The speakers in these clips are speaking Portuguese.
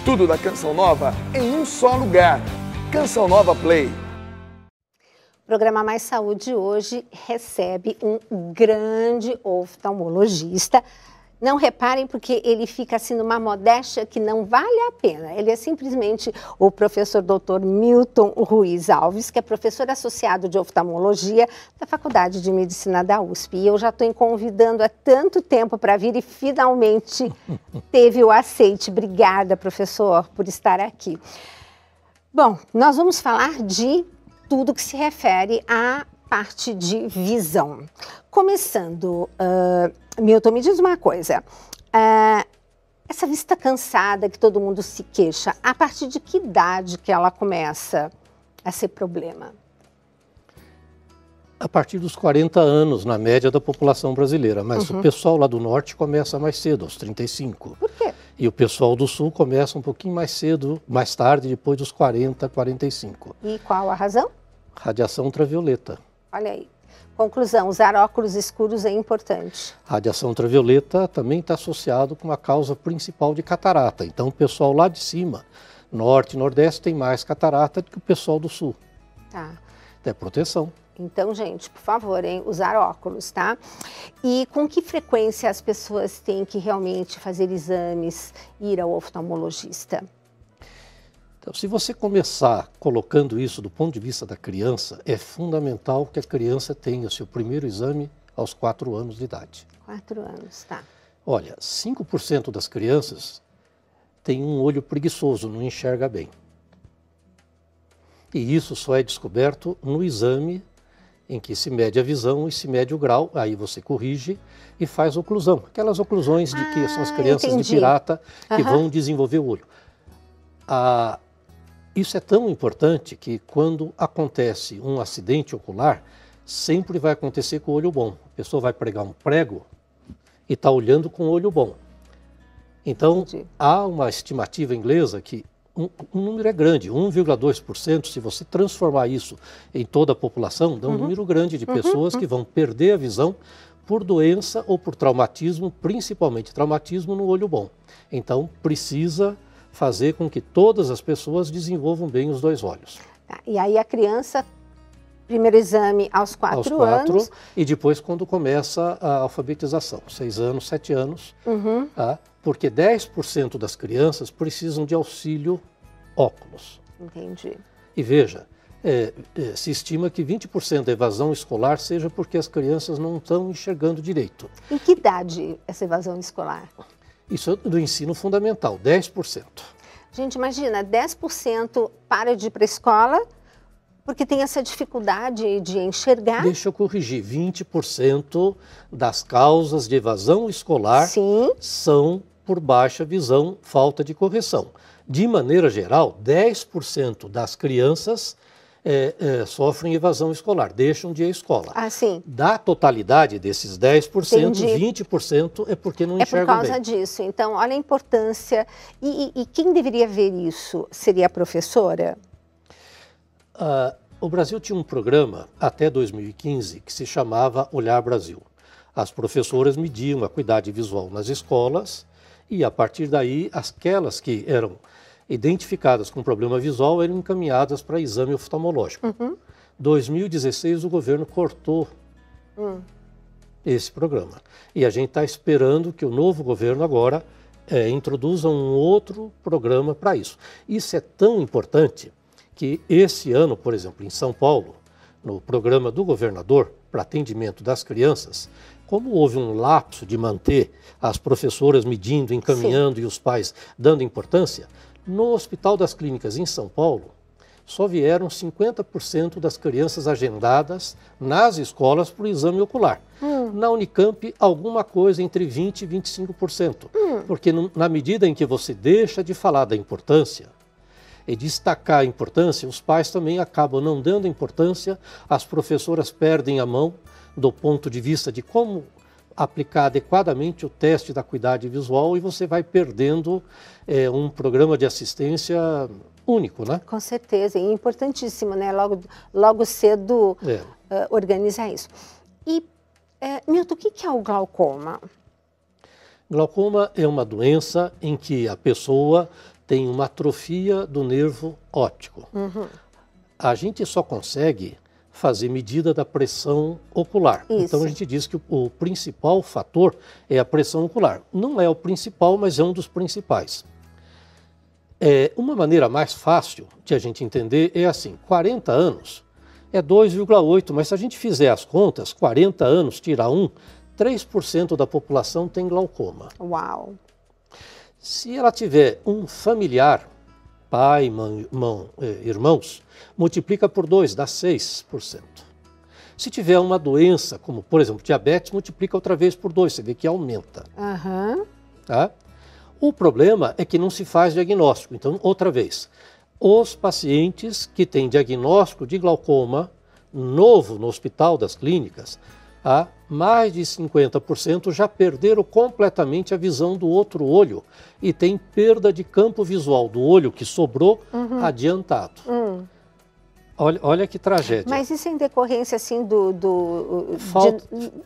Tudo da Canção Nova em um só lugar. Canção Nova Play. O programa Mais Saúde hoje recebe um grande oftalmologista. Não reparem porque ele fica assim numa modéstia que não vale a pena. Ele é simplesmente o professor Dr. Milton Ruiz Alves, que é professor associado de oftalmologia da Faculdade de Medicina da USP. E eu já estou convidando há tanto tempo para vir e finalmente teve o aceite. Obrigada, professor, por estar aqui. Bom, nós vamos falar de tudo que se refere à parte de visão. Começando, Milton, me diz uma coisa. Essa vista cansada que todo mundo se queixa, a partir de que idade que ela começa a ser problema? A partir dos 40 anos, na média da população brasileira. Mas o pessoal lá do norte começa mais cedo, aos 35. Por quê? E o pessoal do sul começa um pouquinho mais cedo, mais tarde, depois dos 40, 45. E qual a razão? Radiação ultravioleta. Olha aí. Conclusão, usar óculos escuros é importante. Radiação ultravioleta também está associado com a causa principal de catarata. Então, o pessoal lá de cima, norte e nordeste, tem mais catarata do que o pessoal do sul. Tá. É proteção. Então, gente, por favor, hein, usar óculos, tá? E com que frequência as pessoas têm que realmente fazer exames, ir ao oftalmologista? Então, se você começar colocando isso do ponto de vista da criança, é fundamental que a criança tenha seu primeiro exame aos 4 anos de idade. 4 anos, tá. Olha, 5% das crianças têm um olho preguiçoso, não enxerga bem. E isso só é descoberto no exame em que se mede a visão e se mede o grau, aí você corrige e faz oclusão. Aquelas oclusões de que são as crianças de pirata que vão desenvolver o olho. Isso é tão importante que quando acontece um acidente ocular, sempre vai acontecer com o olho bom. A pessoa vai pregar um prego e está olhando com o olho bom. Então, há uma estimativa inglesa que um número é grande, 1,2%, se você transformar isso em toda a população, dá um número grande de pessoas que vão perder a visão por doença ou por traumatismo, principalmente traumatismo no olho bom. Então, precisa fazer com que todas as pessoas desenvolvam bem os 2 olhos. Tá. E aí a criança, primeiro exame aos 4 anos. E depois quando começa a alfabetização, 6 anos, 7 anos, tá? Porque 10% das crianças precisam de auxílio óculos. Entendi. E veja, se estima que 20% da evasão escolar seja porque as crianças não estão enxergando direito. Em que idade essa evasão escolar? Isso é do ensino fundamental, 10%. Gente, imagina, 10% para de ir para a escola porque tem essa dificuldade de enxergar. Deixa eu corrigir, 20% das causas de evasão escolar são por baixa visão, falta de correção. De maneira geral, 10% das crianças sofrem evasão escolar, deixam de ir à escola. Da totalidade desses 10%, 20% é porque não enxergam bem. É por causa disso. Então, olha a importância. E quem deveria ver isso? Seria a professora? O Brasil tinha um programa até 2015 que se chamava Olhar Brasil. As professoras mediam a acuidade visual nas escolas e, a partir daí, aquelas que eram identificadas com problema visual eram encaminhadas para exame oftalmológico. 2016 o governo cortou esse programa. E a gente está esperando que o novo governo agora introduza um outro programa para isso. Isso é tão importante que esse ano, por exemplo, em São Paulo, no programa do governador para atendimento das crianças, como houve um lapso de manter as professoras medindo, encaminhando e os pais dando importância, no Hospital das Clínicas em São Paulo, só vieram 50% das crianças agendadas nas escolas para o exame ocular. Na Unicamp, alguma coisa entre 20% e 25%. Porque na medida em que você deixa de falar da importância e destacar a importância, os pais também acabam não dando importância, as professoras perdem a mão do ponto de vista de como aplicar adequadamente o teste da acuidade visual e você vai perdendo um programa de assistência único, né? Com certeza, e importantíssimo, né? Logo cedo organizar isso. E, Milton, o que é o glaucoma? Glaucoma é uma doença em que a pessoa tem uma atrofia do nervo óptico. A gente só consegue fazer medida da pressão ocular. Isso. Então a gente diz que o principal fator é a pressão ocular. Não é o principal, mas é um dos principais. Uma maneira mais fácil de a gente entender é assim, 40 anos é 2,8, mas se a gente fizer as contas, 40 anos tira 1, 3% da população tem glaucoma. Uau! Se ela tiver um familiar, pai, mãe, irmãos, multiplica por 2, dá 6%. Se tiver uma doença, como por exemplo diabetes, multiplica outra vez por 2, você vê que aumenta. Tá? O problema é que não se faz diagnóstico. Então, outra vez, os pacientes que têm diagnóstico de glaucoma novo no hospital das clínicas, mais de 50% já perderam completamente a visão do outro olho e tem perda de campo visual do olho que sobrou adiantado. Olha que tragédia. Mas isso em decorrência, assim,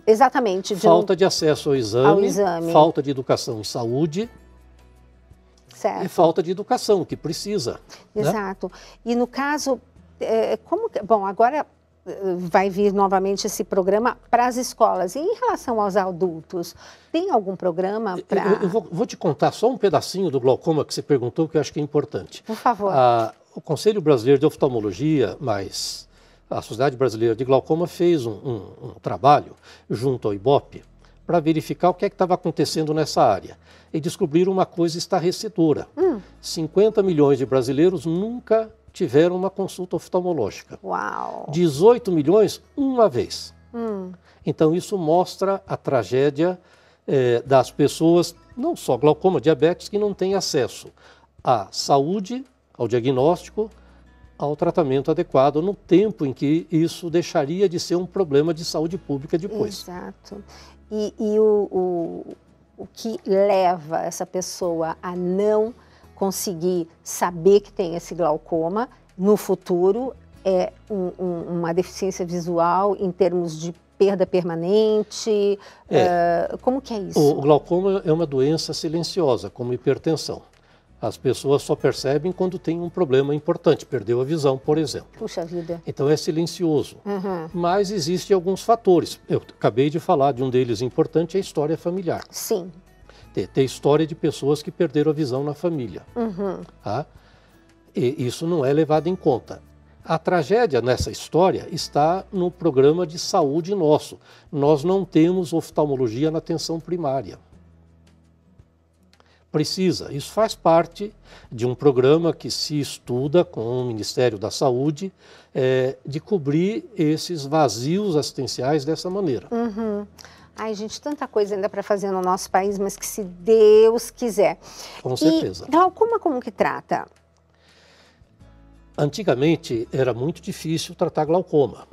exatamente. Falta de acesso ao exame, falta de educação em saúde. Certo. E falta de educação, que precisa. Exato. Né? E no caso, bom, agora vai vir novamente esse programa para as escolas. E em relação aos adultos, tem algum programa para... Eu vou te contar só um pedacinho do glaucoma que você perguntou, que eu acho que é importante. Por favor. O Conselho Brasileiro de Oftalmologia, mais a Sociedade Brasileira de Glaucoma, fez um trabalho junto ao IBOP para verificar o que é que estava acontecendo nessa área. E descobriram uma coisa estarrecedora. 50 milhões de brasileiros nunca tiveram uma consulta oftalmológica. Uau! 18 milhões, uma vez. Então isso mostra a tragédia das pessoas, não só glaucoma, diabetes, que não têm acesso à saúde, ao diagnóstico, ao tratamento adequado no tempo em que isso deixaria de ser um problema de saúde pública depois. Exato. E o que leva essa pessoa a não conseguir saber que tem esse glaucoma no futuro é uma deficiência visual em termos de perda permanente? Como que é isso? O glaucoma é uma doença silenciosa, como hipertensão. As pessoas só percebem quando tem um problema importante, perdeu a visão, por exemplo. Puxa vida. Então é silencioso. Mas existem alguns fatores. Eu acabei de falar de um deles importante, é a história familiar. Sim. Tem história de pessoas que perderam a visão na família. Tá? E isso não é levado em conta. A tragédia nessa história está no programa de saúde nosso. Nós não temos oftalmologia na atenção primária. Precisa. Isso faz parte de um programa que se estuda com o Ministério da Saúde de cobrir esses vazios assistenciais dessa maneira. Ai, gente, tanta coisa ainda para fazer no nosso país, mas que se Deus quiser. Com certeza. E glaucoma como que trata? Antigamente era muito difícil tratar glaucoma.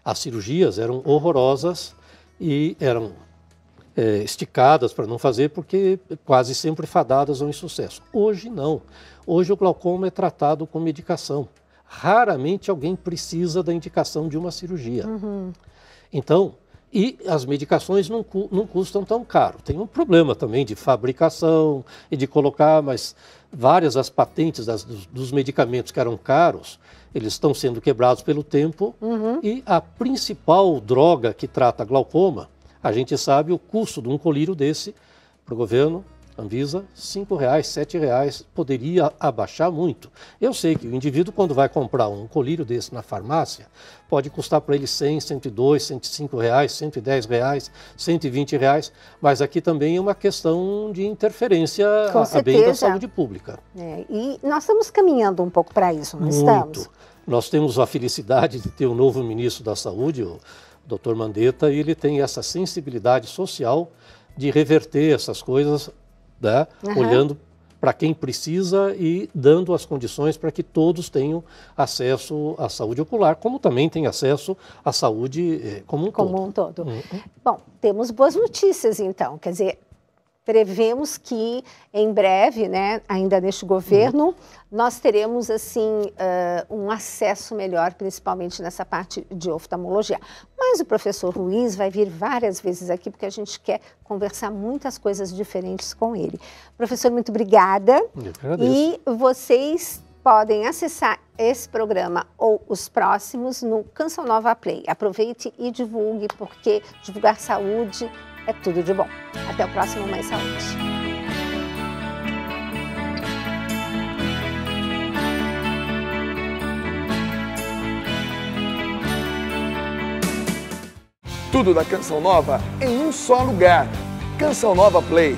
As cirurgias eram horrorosas e eram esticadas para não fazer, porque quase sempre fadadas ao insucesso. Hoje não. Hoje o glaucoma é tratado com medicação. Raramente alguém precisa da indicação de uma cirurgia. Então, e as medicações não custam tão caro. Tem um problema também de fabricação e de colocar, mas várias as patentes dos medicamentos que eram caros, eles estão sendo quebrados pelo tempo. E a principal droga que trata glaucoma, a gente sabe o custo de um colírio desse para o governo, Anvisa, R$5, R$7, poderia abaixar muito. Eu sei que o indivíduo, quando vai comprar um colírio desse na farmácia, pode custar para ele R$100, R$102, R$105, R$110, R$120, mas aqui também é uma questão de interferência a bem da saúde pública. E nós estamos caminhando um pouco para isso, não estamos? Nós temos a felicidade de ter um novo ministro da Saúde, o Dr. Mandetta, e ele tem essa sensibilidade social de reverter essas coisas, né? Olhando para quem precisa e dando as condições para que todos tenham acesso à saúde ocular, como também tem acesso à saúde como um todo. Bom, temos boas notícias então, quer dizer, prevemos que em breve, né, ainda neste governo, nós teremos assim um acesso melhor, principalmente nessa parte de oftalmologia. Mas o professor Ruiz vai vir várias vezes aqui porque a gente quer conversar muitas coisas diferentes com ele. Professor, muito obrigada. Eu que agradeço. E vocês podem acessar esse programa ou os próximos no Canção Nova Play. Aproveite e divulgue, porque divulgar saúde é tudo de bom. Até o próximo Mais Saúde. Tudo da Canção Nova em um só lugar. Canção Nova Play.